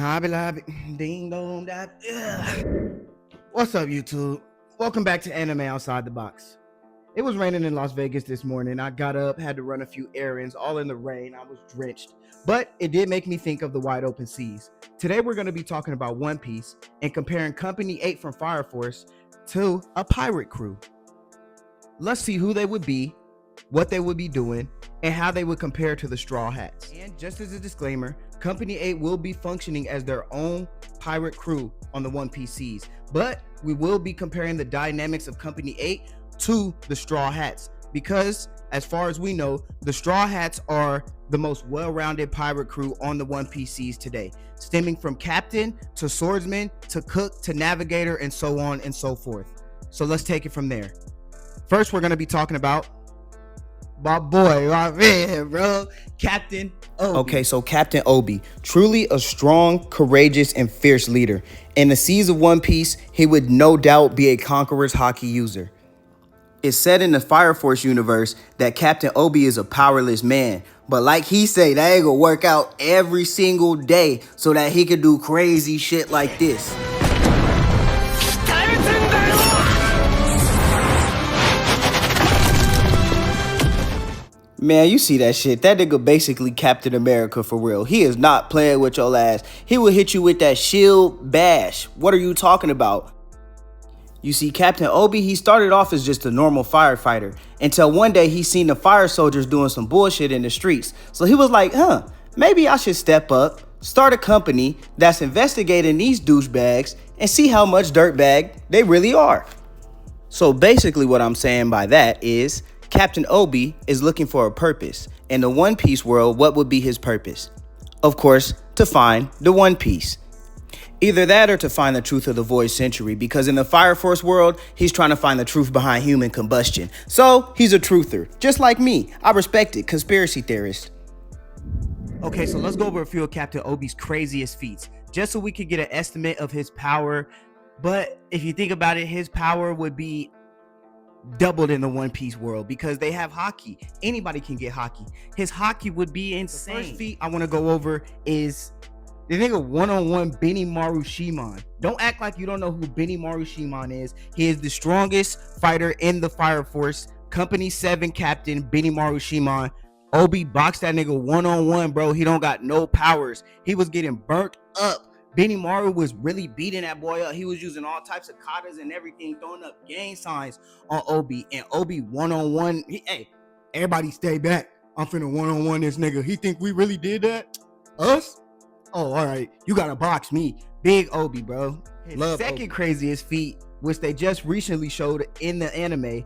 Hobby lobby, ding dong that. What's up, YouTube? Welcome back to Anime Outside the Box. It was raining in Las Vegas this morning. I got up, had to run a few errands, all in the rain. I was drenched, but it did make me think of the wide open seas. Today, we're going to be talking about One Piece and comparing Company 8 from Fire Force to a pirate crew. Let's see who they would be, what they would be doing, and how they would compare to the Straw Hats. And just as a disclaimer, Company 8 will be functioning as their own pirate crew on the One Piece seas, but we will be comparing the dynamics of Company 8 to the Straw Hats, because as far as we know, the Straw Hats are the most well-rounded pirate crew on the One Piece seas today, stemming from captain to swordsman to cook to navigator and so on and so forth. So let's take it from there. First, we're going to be talking about my boy, my man, bro, Captain Obi. Okay, so Captain Obi, truly a strong, courageous, and fierce leader. In the seas of One Piece, he would no doubt be a conqueror's haki user. It's said in the Fire Force universe that Captain Obi is a powerless man, but like he say, that ain't gonna work out every single day so that he could do crazy shit like this. Man, you see that shit. That nigga basically Captain America for real. He is not playing with your ass. He will hit you with that shield bash. What are you talking about? You see, Captain Obi, he started off as just a normal firefighter until one day he seen the fire soldiers doing some bullshit in the streets. So he was like, maybe I should step up, start a company that's investigating these douchebags and see how much dirtbag they really are. So basically what I'm saying by that is Captain Obi is looking for a purpose. In the One Piece world, what would be his purpose? Of course, to find the One Piece. Either that or to find the truth of the Void Century, because in the Fire Force world, he's trying to find the truth behind human combustion. So he's a truther, just like me. I respect it, conspiracy theorist. Okay, so let's go over a few of Captain Obi's craziest feats, just so we could get an estimate of his power. But if you think about it, his power would be doubled in the One Piece world because they have haki. Anybody can get haki. His haki would be insane. The first feat I want to go over is the nigga one-on-one Benimaru Shimon. Don't act like you don't know who Benimaru Shimon is. He is the strongest fighter in the Fire Force. Company 7 captain Benimaru Shimon. Obi boxed that nigga one-on-one, bro. He don't got no powers. He was getting burnt up. Benimaru was really beating that boy up. He was using all types of katas and everything, throwing up gang signs on Obi. And Obi one-on-one, hey, everybody stay back. I'm finna one-on-one this nigga. He think we really did that? Us? Oh, all right. You gotta box me. Big Obi, bro. His second craziest feat, which they just recently showed in the anime,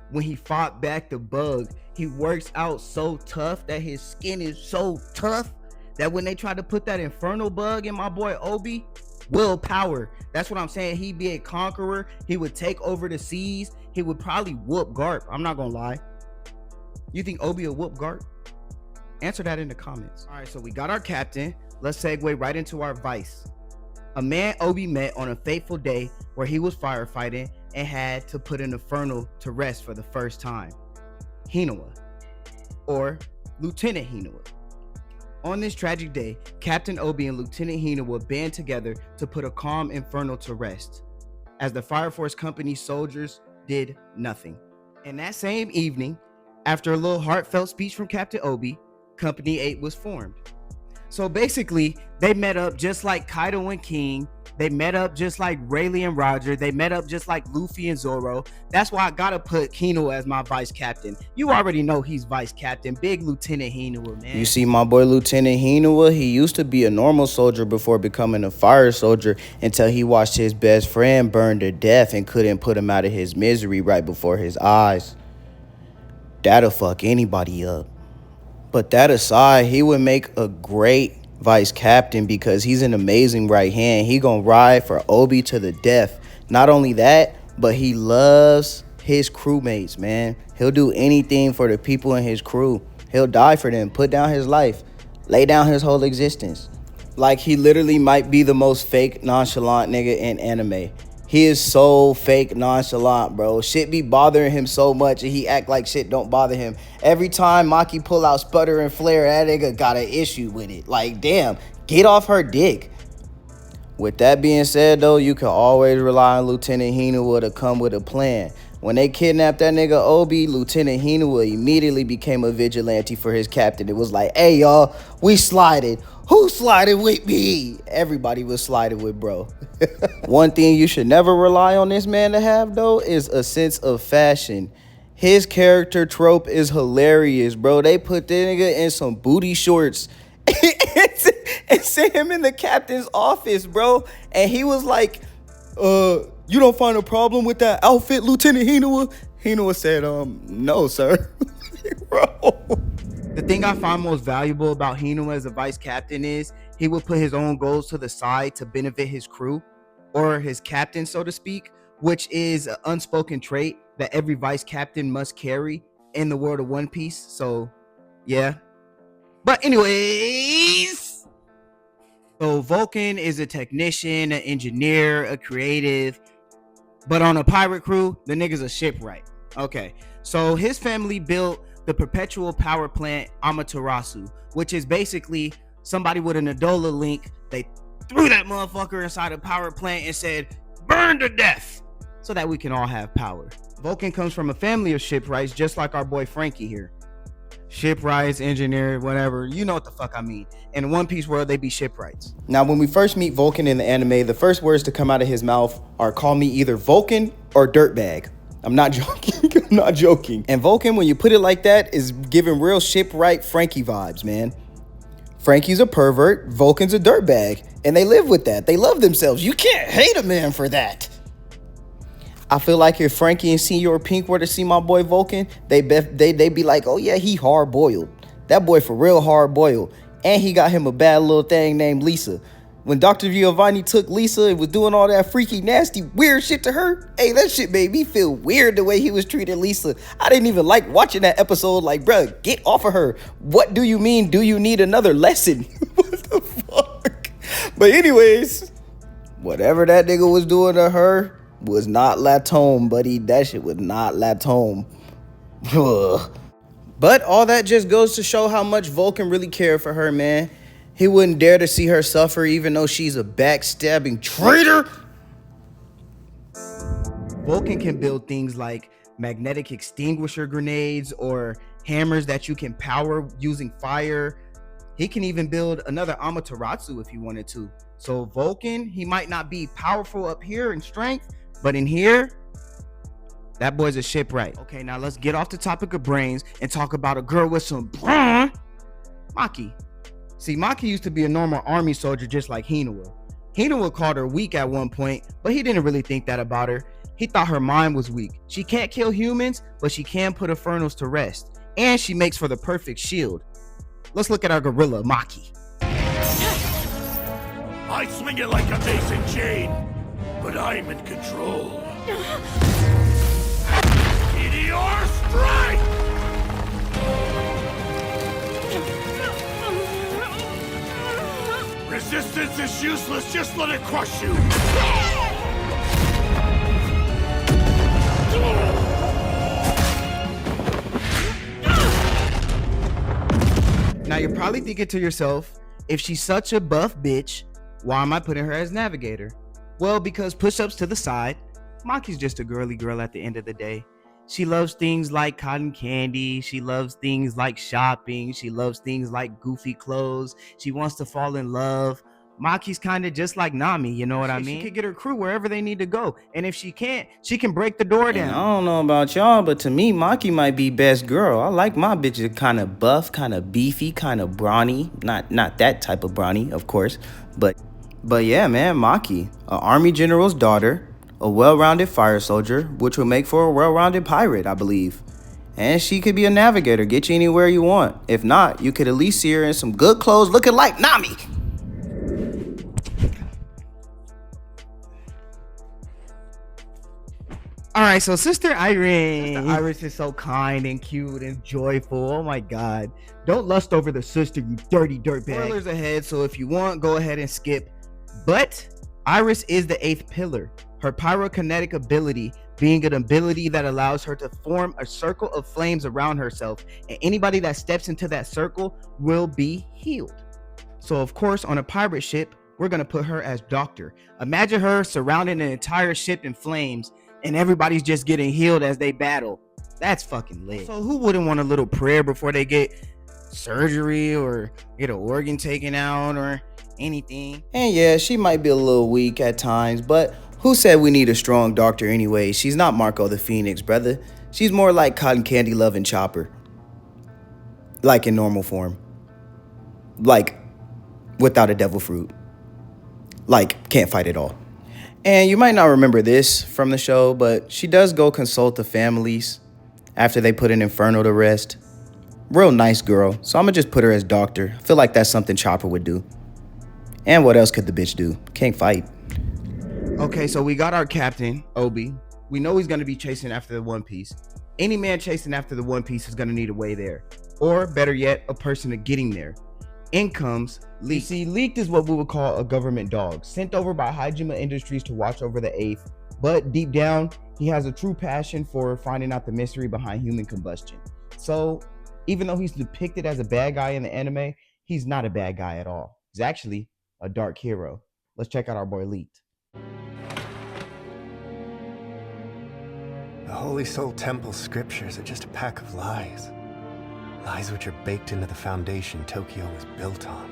when he fought back the bug. He works out so tough that his skin is so tough that when they try to put that infernal bug in my boy Obi, willpower. That's what I'm saying. He'd be a conqueror. He would take over the seas. He would probably whoop Garp. I'm not gonna lie. You think Obi will whoop Garp? Answer that in the comments. All right, so we got our captain. Let's segue right into our vice. A man Obi met on a fateful day where he was firefighting and had to put an infernal to rest for the first time. Hinawa, or Lieutenant Hinawa. On this tragic day, Captain Obi and Lieutenant Hinawa band together to put a calm infernal to rest, as the Fire Force Company soldiers did nothing. And that same evening, after a little heartfelt speech from Captain Obi, Company 8 was formed. So basically, they met up just like Kaido and King. They met up just like Rayleigh and Roger. They met up just like Luffy and Zoro. That's why I gotta put Kino as my vice captain. You already know he's vice captain. Big Lieutenant Hinawa, man. You see, my boy Lieutenant Hinawa, he used to be a normal soldier before becoming a fire soldier until he watched his best friend burn to death and couldn't put him out of his misery right before his eyes. That'll fuck anybody up. But that aside, he would make a great vice captain because he's an amazing right hand. He gonna ride for Obi to the death. Not only that, but he loves his crewmates, man. He'll do anything for the people in his crew. He'll die for them, put down his life, lay down his whole existence. Like, he literally might be the most fake, nonchalant nigga in anime. He is so fake nonchalant, bro. Shit be bothering him so much and he act like shit don't bother him. Every time Maki pull out Sputter and Flare, that nigga got an issue with it. Like, damn, get off her dick. With that being said, though, you can always rely on Lieutenant Hinawa to come with a plan. When they kidnapped that nigga Obi, Lieutenant Hinawa immediately became a vigilante for his captain. It was like, hey, y'all, we slided. Who slided with me? Everybody was sliding with bro. One thing you should never rely on this man to have, though, is a sense of fashion. His character trope is hilarious, bro. They put the nigga in some booty shorts and sent him in the captain's office, bro. And he was like, you don't find a problem with that outfit, Lieutenant Hinawa? Hinawa said, no, sir. Bro. The thing I find most valuable about Hinawa as a vice captain is he would put his own goals to the side to benefit his crew, or his captain, so to speak, which is an unspoken trait that every vice captain must carry in the world of One Piece. So, yeah. But anyways, so Vulcan is a technician, an engineer, a creative, but on a pirate crew, the nigga's a shipwright. Okay, so his family built the perpetual power plant Amaterasu, which is basically somebody with an Adola link. They threw that motherfucker inside a power plant and said, burn to death, so that we can all have power. Vulcan comes from a family of shipwrights, just like our boy Frankie here. Shipwrights, engineer, whatever, you know what the fuck I mean. In One Piece world, they be shipwrights. Now, when we first meet Vulcan in the anime, the first words to come out of his mouth are, call me either Vulcan or dirtbag. I'm not joking. I'm not joking. And Vulcan, when you put it like that, is giving real shipwright Frankie vibes, man. Frankie's a pervert, Vulcan's a dirtbag, and they live with that. They love themselves. You can't hate a man for that. I feel like if Frankie and Senior Pink were to see my boy Vulcan, they'd be like, oh yeah, he hard-boiled. That boy for real hard-boiled. And he got him a bad little thing named Lisa. When Dr. Giovanni took Lisa and was doing all that freaky, nasty, weird shit to her, hey, that shit made me feel weird the way he was treating Lisa. I didn't even like watching that episode. Like, bruh, get off of her. What do you mean? Do you need another lesson? What the fuck? But anyways, whatever that nigga was doing to her was not Latome, buddy. That shit was not Latome. But all that just goes to show how much Vulcan really cared for her, man. He wouldn't dare to see her suffer, even though she's a backstabbing traitor. Vulcan can build things like magnetic extinguisher grenades or hammers that you can power using fire. He can even build another Amaterasu if he wanted to. So Vulcan, he might not be powerful up here in strength, but in here, that boy's a shipwright. Okay, now let's get off the topic of brains and talk about a girl with some Maki. See, Maki used to be a normal army soldier just like Hinawa. Hinawa called her weak at one point, but he didn't really think that about her. He thought her mind was weak. She can't kill humans, but she can put Infernals to rest. And she makes for the perfect shield. Let's look at our gorilla, Maki. I swing it like a mason chain, but I'm in control. Meteor strike! Resistance is useless, just let it crush you! Now you're probably thinking to yourself, if she's such a buff bitch, why am I putting her as navigator? Well, because push-ups to the side, Maki's just a girly girl at the end of the day. She loves things like cotton candy. She loves things like shopping. She loves things like goofy clothes. She wants to fall in love. Maki's kind of just like Nami, you know what I mean? She could get her crew wherever they need to go. And if she can't, she can break the door down. And I don't know about y'all, but to me, Maki might be best girl. I like my bitches kind of buff, kind of beefy, kind of brawny. Not that type of brawny, of course. But yeah, man, Maki, an army general's daughter, a well-rounded fire soldier, which will make for a well-rounded pirate, I believe. And she could be a navigator, get you anywhere you want. If not, you could at least see her in some good clothes looking like Nami. All right, so Sister Iris. Sister Iris is so kind and cute and joyful. Oh my God. Don't lust over the sister, you dirty dirtbag. Spoilers ahead, so if you want, go ahead and skip. But Iris is the 8th pillar. Her pyrokinetic ability being an ability that allows her to form a circle of flames around herself, and anybody that steps into that circle will be healed. So of course, on a pirate ship, we're gonna put her as Doctor. Imagine her surrounding an entire ship in flames and everybody's just getting healed as they battle. That's fucking lit. So who wouldn't want a little prayer before they get surgery or get an organ taken out or anything? And yeah, she might be a little weak at times, but who said we need a strong doctor anyway? She's not Marco the Phoenix, brother. She's more like Cotton Candy loving Chopper. Like in normal form. Like without a devil fruit. Like can't fight at all. And you might not remember this from the show, but she does go consult the families after they put an Inferno to rest. Real nice girl, so I'm gonna just put her as Doctor. I feel like that's something Chopper would do. And what else could the bitch do? Can't fight. Okay, so we got our captain, Obi. We know he's gonna be chasing after the One Piece. Any man chasing after the One Piece is gonna need a way there. Or better yet, a person to getting there. In comes Leaked. See, Leaked is what we would call a government dog, sent over by Hajime Industries to watch over the Eighth. But deep down, he has a true passion for finding out the mystery behind human combustion. So, even though he's depicted as a bad guy in the anime, he's not a bad guy at all. He's actually a dark hero. Let's check out our boy Leaked. The Holy Soul Temple scriptures are just a pack of lies. Lies which are baked into the foundation Tokyo was built on.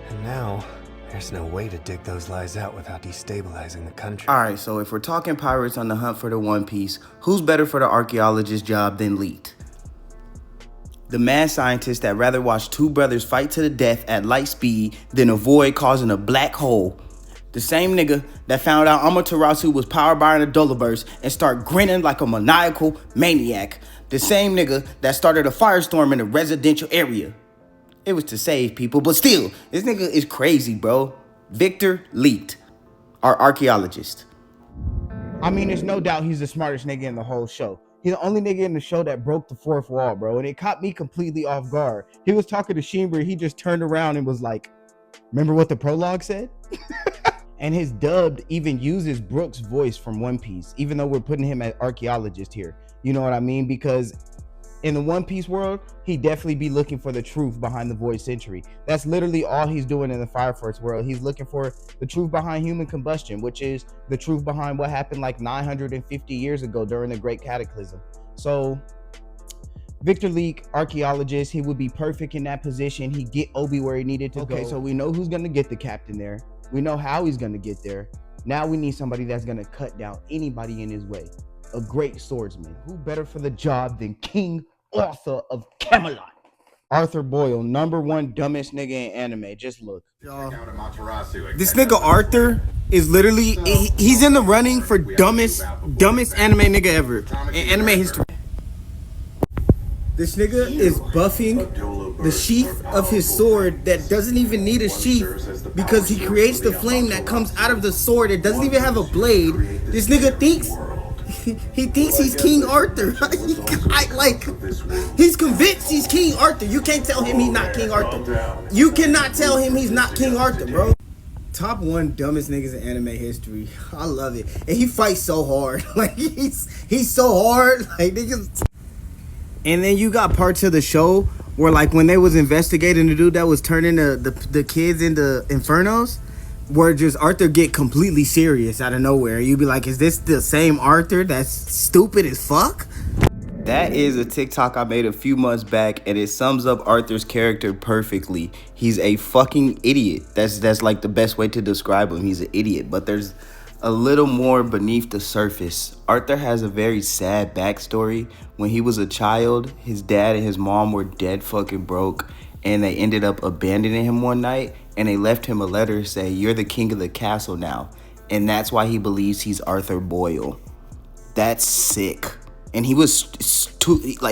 And now, there's no way to dig those lies out without destabilizing the country. Alright, so if we're talking pirates on the hunt for the One Piece, who's better for the archaeologist job than Leaked? The mad scientist that rather watch two brothers fight to the death at light speed than avoid causing a black hole. The same nigga that found out Amaterasu was powered by an Adolaburst and start grinning like a maniacal maniac. The same nigga that started a firestorm in a residential area. It was to save people, but still, this nigga is crazy, bro. Victor Leaked, our archaeologist. I mean, there's no doubt he's the smartest nigga in the whole show. He's the only nigga in the show that broke the fourth wall, bro. And it caught me completely off guard. He was talking to Shinra. He just turned around and was like, remember what the prologue said? And his dubbed even uses Brooks' voice from One Piece, even though we're putting him as archaeologist here. You know what I mean? Because in the One Piece world, he'd definitely be looking for the truth behind the Void Century. That's literally all he's doing in the Fire Force world. He's looking for the truth behind human combustion, which is the truth behind what happened like 950 years ago during the Great Cataclysm. So Victor Leak, archaeologist, he would be perfect in that position. He'd get Obi where he needed to go. Okay, so we know who's going to get the captain there. We know how he's going to get there. Now we need somebody that's going to cut down anybody in his way. A great swordsman. Who better for the job than King Arthur of Camelot? Arthur Boyle, #1 dumbest nigga in anime. Just look. This nigga Arthur is literally, he's in the running for dumbest anime nigga ever in anime history. This nigga is buffing the sheath of his sword that doesn't even need a sheath because he creates the flame that comes out of the sword. It doesn't even have a blade. This nigga thinks he thinks he's King Arthur. He's convinced he's King Arthur. You can't tell him he's not King Arthur. You cannot tell him he's not King Arthur, bro. Top 1 dumbest niggas in anime history. I love it. And he fights so hard. Like he's so hard. Like niggas. And then you got parts of the show where like when they was investigating the dude that was turning the kids into Infernos, where just Arthur get completely serious out of nowhere. You'd be like, is this the same Arthur that's stupid as fuck? That is a TikTok I made a few months back, and it sums up Arthur's character perfectly. He's a fucking idiot. That's like the best way to describe him. He's an idiot, but there's a little more beneath the surface. Arthur has a very sad backstory. When he was a child, his dad and his mom were dead fucking broke, and they ended up abandoning him one night, and they left him a letter saying, "You're the king of the castle now." And that's why he believes he's Arthur Boyle. That's sick. And he was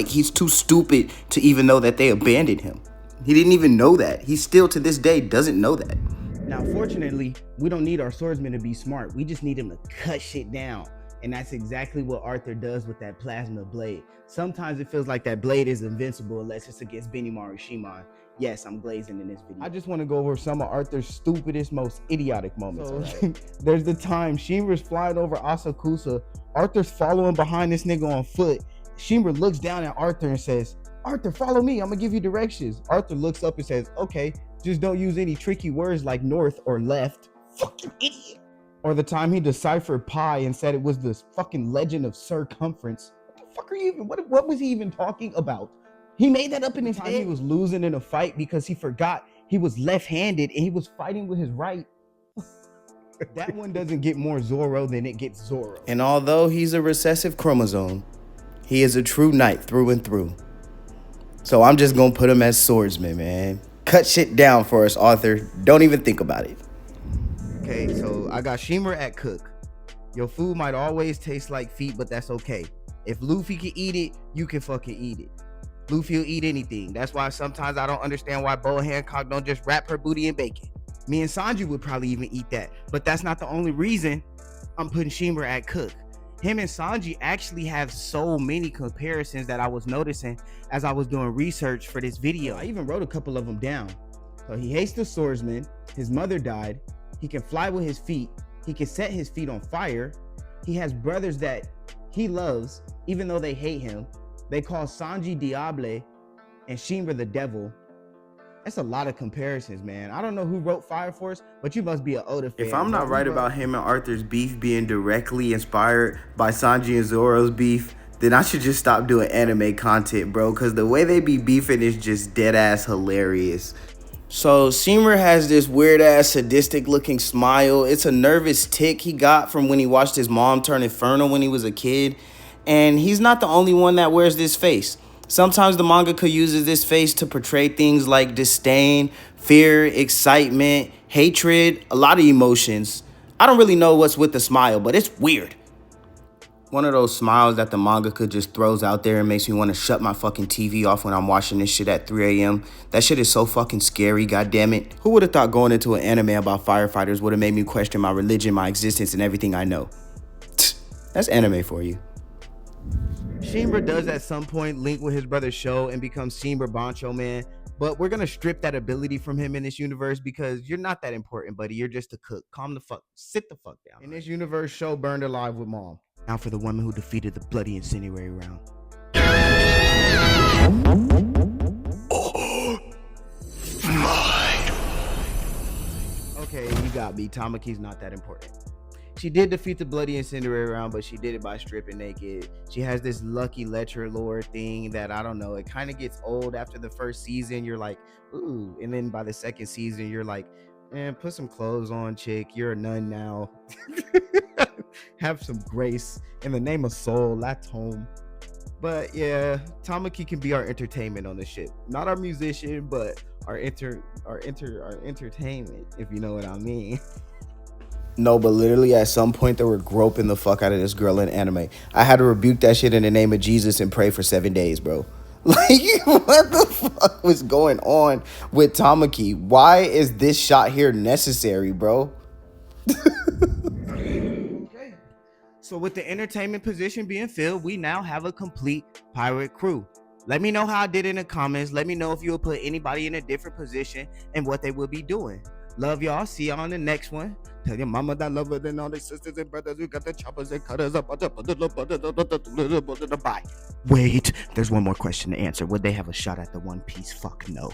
he's too stupid to even know that they abandoned him. He didn't even know that. He still to this day doesn't know that. Now, fortunately, we don't need our swordsman to be smart. We just need him to cut shit down. And that's exactly what Arthur does with that plasma blade. Sometimes it feels like that blade is invincible unless it's against Benimaru Shimon. Yes, I'm glazing in this video. I just want to go over some of Arthur's stupidest, most idiotic moments. So, there's the time Shinra's flying over Asakusa. Arthur's following behind this nigga on foot. Shinra looks down at Arthur and says, "Arthur, follow me. I'm going to give you directions." Arthur looks up and says, "Okay, Just don't use any tricky words like north or left. Fucking idiot. Or the time he deciphered pi and said it was the fucking legend of circumference. What the fuck are you even, what was he even talking about? He made that up in his head. He was losing in a fight because he forgot he was left-handed and he was fighting with his right. That one doesn't get more Zorro than it gets Zorro. And although he's a recessive chromosome, he is a true knight through and through. So I'm just gonna put him as swordsman, man. Cut shit down for us, Arthur. Don't even think about it. Okay, so I got Shimura at cook. Your food might always taste like feet, but that's okay. If Luffy can eat it, you can fucking eat it. Luffy will eat anything. That's why sometimes I don't understand why Bo Hancock don't just wrap her booty in bacon. Me and Sanji would probably even eat that, but that's not the only reason I'm putting Shimura at cook. Him and Sanji actually have so many comparisons that I was noticing as I was doing research for this video. I even wrote a couple of them down. So he hates the swordsman. His mother died. He can fly with his feet. He can set his feet on fire. He has brothers that he loves, even though they hate him. They call Sanji Diable and Shimura the devil. That's a lot of comparisons, man. I don't know who wrote Fire Force, but you must be an Oda fan. If I'm not right about him and Arthur's beef being directly inspired by Sanji and Zoro's beef, then I should just stop doing anime content, bro, because the way they be beefing is just dead ass hilarious. So Shimura has this weird ass sadistic looking smile. It's a nervous tick he got from when he watched his mom turn infernal when he was a kid. And he's not the only one that wears this face. Sometimes the mangaka uses this face to portray things like disdain, fear, excitement, hatred, a lot of emotions. I don't really know what's with the smile, but it's weird. One of those smiles that the mangaka just throws out there and makes me want to shut my fucking TV off when I'm watching this shit at 3 a.m. That shit is so fucking scary, goddammit. Who would have thought going into an anime about firefighters would have made me question my religion, my existence, and everything I know? That's anime for you. Shimura does at some point link with his brother Sho and becomes Shimura Bancho Man, but we're gonna strip that ability from him in this universe because you're not that important, buddy. You're just a cook. Calm the fuck, sit the fuck down. In this universe, Sho burned alive with Mom. Now for the woman who defeated the bloody incendiary round. Okay, you got me. Tamaki's not that important. She did defeat the bloody incendiary round, but she did it by stripping naked. She has this lucky lecher lore thing that I don't know. It kind of gets old after the first season. You're like, ooh. And then by the second season, you're like, man, put some clothes on, chick. You're a nun now. Have some grace. In the name of soul, that's home. But yeah, Tamaki can be our entertainment on this shit. Not our musician, but our entertainment, if you know what I mean. No, but literally at some point they were groping the fuck out of this girl in anime. I had to rebuke that shit in the name of Jesus and pray for 7 days, bro. Like, what the fuck was going on with Tamaki? Why is this shot here necessary, bro? Okay. So with the entertainment position being filled, we now have a complete pirate crew. Let me know how I did in the comments. Let me know if you will put anybody in a different position and what they will be doing. Love y'all. See y'all on the next one. Tell your mama that love her than all the sisters and brothers. We got the choppers and cutters up. Bye. Wait, there's one more question to answer. Would they have a shot at the One Piece? Fuck no.